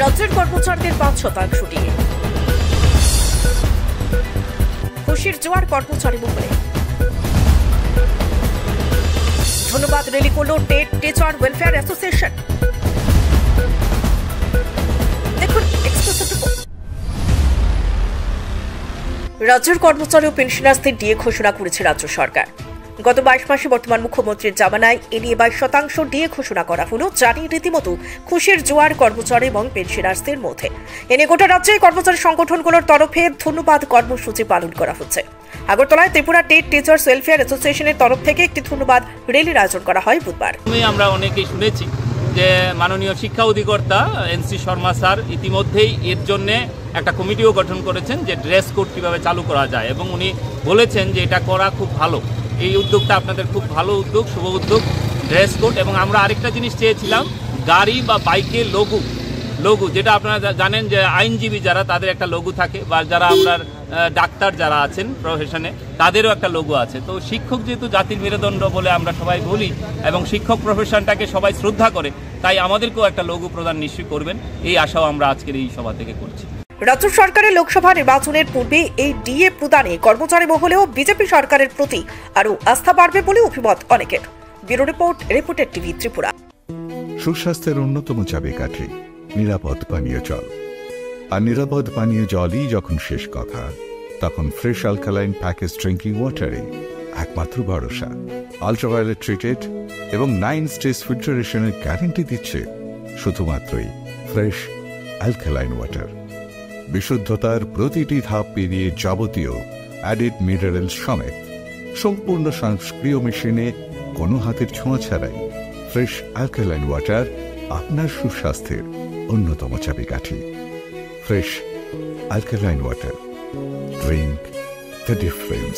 রাজ্যের কর্মচারীদের ৫% ডিএ। খুশির জোয়ার কর্মচারী মহলে। ধন্যবাদ রেলি করল টেট টিচার ওয়েলফেয়ার অ্যাসোসিয়েশন। দেখুন এক্সক্লুসিভ রিপোর্ট। রাজ্যের কর্মচারী ও পেনশনারদের ডিএ ঘোষণা করেছে রাজ্য সরকার। গত 22 মাসে বর্তমান মুখ্যমন্ত্রীর জামানায় এ নিয়ে 22% ডিএ ঘোষণা করা হলো, জানিয়ে রীতিমতো খুশির জোয়ার কর্মচারী এবং পেনশনারদের মধ্যে। এ নিয়ে গোটা রাজ্যে কর্মচারী সংগঠনগুলোর তরফে ধন্যবাদ কর্মসূচি পালন করা হচ্ছে। আগরতলায় ত্রিপুরা টেট টিচার্স ওয়েলফেয়ার অ্যাসোসিয়েশনের তরফ থেকে একটি ধন্যবাদ র্যালির আয়োজন করা হয় বুধবার। আমরা অনেকেই শুনেছি যে মাননীয় শিক্ষা অধিকর্তা এনসি শর্মা স্যার ইতিমধ্যেই এর জন্য একটা কমিটিও গঠন করেছেন যে ড্রেস কোড কীভাবে চালু করা যায়, এবং উনি বলেছেন যে এটা করা খুব ভালো। এই উদ্যোগটা আপনাদের খুব ভালো উদ্যোগ, শুভ উদ্যোগ, ড্রেস কোড। এবং আমরা আরেকটা জিনিস চেয়েছিলাম, গাড়ি বা বাইকে লঘু যেটা আপনারা জানেন যে আইনজীবী যারা তাদের একটা লঘু থাকে, বা যারা আমরা ডাক্তার যারা আছেন প্রফেশনে তাদেরও একটা লঘু আছে। তো শিক্ষক যেহেতু জাতির মেরুদণ্ড বলে আমরা সবাই বলি এবং শিক্ষক প্রফেশনটাকে সবাই শ্রদ্ধা করে, তাই আমাদেরকেও একটা লঘু প্রদান নিশ্চয়ই করবেন, এই আশাও আমরা আজকের এই সভা থেকে করছি। রাজ্য সরকারের লোকসভা নির্বাচনের পূর্বে এই ডিএ প্রদানে কর্মচারী মহলেও বিজেপি সরকারের প্রতি আরও আস্থা বাড়বে বলে অভিমত অনেকের। Bureau report, reporter TV Tripura. সুস্বাস্থ্যের অন্যতম চাবিকাঠি নিরাপদ পানীয় জল। আর নিরাপদ পানীয় জলই যখন শেষ কথা, তখন ফ্রেশ অ্যালকালাইন প্যাকেজ ড্রিঙ্কিং ওয়াটারে একমাত্র ভরসা। আল্ট্রাভায়োলেট ট্রিটেড এবং 9 স্টেজ ফিল্টারেশনের গ্যারান্টি দিচ্ছে শুধুমাত্রই ফ্রেশ অ্যালকালাইন ওয়াটার। বিশুদ্ধতার প্রতিটি ধাপ পেরিয়ে যাবতীয় অ্যাডিড মিনারেল সমেত সম্পূর্ণ স্বয়ংক্রিয় মেশিনে কোনো হাতের ছোঁয়া ছাড়াই ফ্রেশ অ্যালকালাইন ওয়াটার আপনার সুস্বাস্থ্যের অন্যতম চাবিকাঠি। Fresh alkaline water, drink the difference.